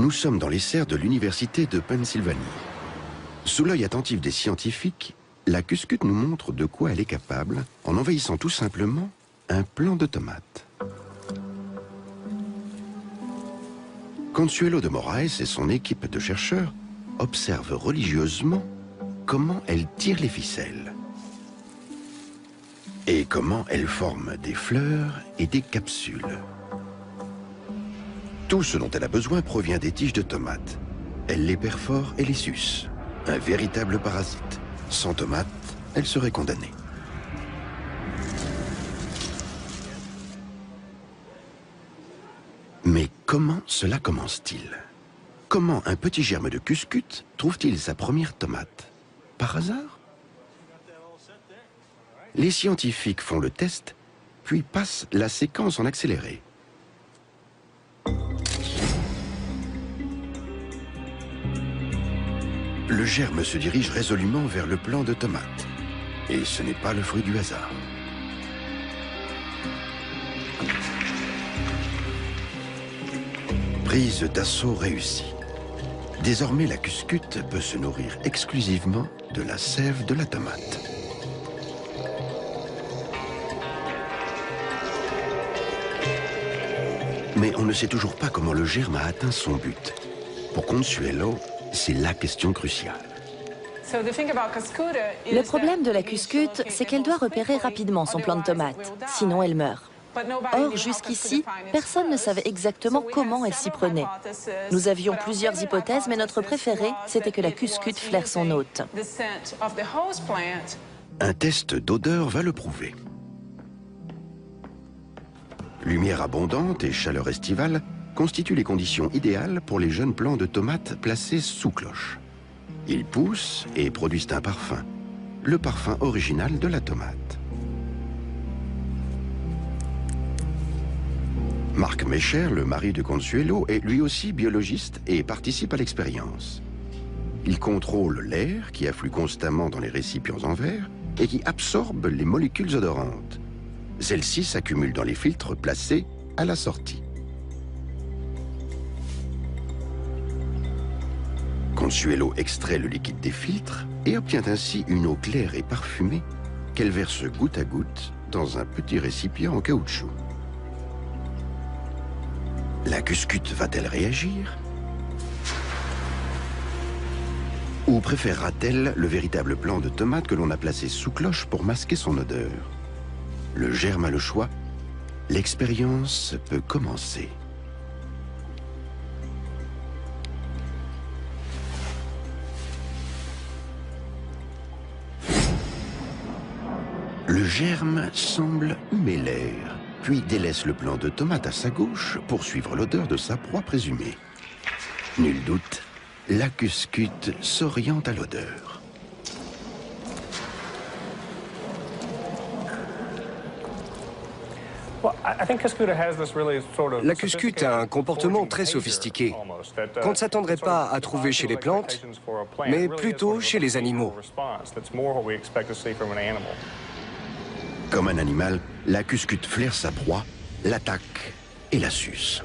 Nous sommes dans les serres de l'université de Pennsylvanie. Sous l'œil attentif des scientifiques, la cuscute nous montre de quoi elle est capable en envahissant tout simplement un plant de tomates. Consuelo de Moraes et son équipe de chercheurs observent religieusement comment elle tire les ficelles et comment elle forme des fleurs et des capsules. Tout ce dont elle a besoin provient des tiges de tomates. Elle les perfore et les suce. Un véritable parasite. Sans tomates, elle serait condamnée. Mais comment cela commence-t-il? Comment un petit germe de cuscute trouve-t-il sa première tomate? Par hasard? Les scientifiques font le test, puis passent la séquence en accéléré. Le germe se dirige résolument vers le plant de tomate. Et ce n'est pas le fruit du hasard. Prise d'assaut réussie. Désormais, la cuscute peut se nourrir exclusivement de la sève de la tomate. Mais on ne sait toujours pas comment le germe a atteint son but. Pour Consuelo, c'est la question cruciale. Le problème de la cuscute, c'est qu'elle doit repérer rapidement son plant de tomate, sinon elle meurt. Or, jusqu'ici, personne ne savait exactement comment elle s'y prenait. Nous avions plusieurs hypothèses, mais notre préférée, c'était que la cuscute flaire son hôte. Un test d'odeur va le prouver. Lumière abondante et chaleur estivale constituent les conditions idéales pour les jeunes plants de tomates placés sous cloche. Ils poussent et produisent un parfum, le parfum original de la tomate. Marc Mecher, le mari de Consuelo, est lui aussi biologiste et participe à l'expérience. Il contrôle l'air qui afflue constamment dans les récipients en verre et qui absorbe les molécules odorantes. Celles-ci s'accumulent dans les filtres placés à la sortie. Consuelo extrait le liquide des filtres et obtient ainsi une eau claire et parfumée qu'elle verse goutte à goutte dans un petit récipient en caoutchouc. La cuscute va-t-elle réagir? Ou préférera-t-elle le véritable plant de tomate que l'on a placé sous cloche pour masquer son odeur? Le germe a le choix. L'expérience peut commencer. Le germe semble humer l'air, puis délaisse le plant de tomate à sa gauche pour suivre l'odeur de sa proie présumée. Nul doute, la cuscute s'oriente à l'odeur. La cuscute a un comportement très sophistiqué qu'on ne s'attendrait pas à trouver chez les plantes, mais plutôt chez les animaux. Comme un animal, la cuscute flaire sa proie, l'attaque et la suce.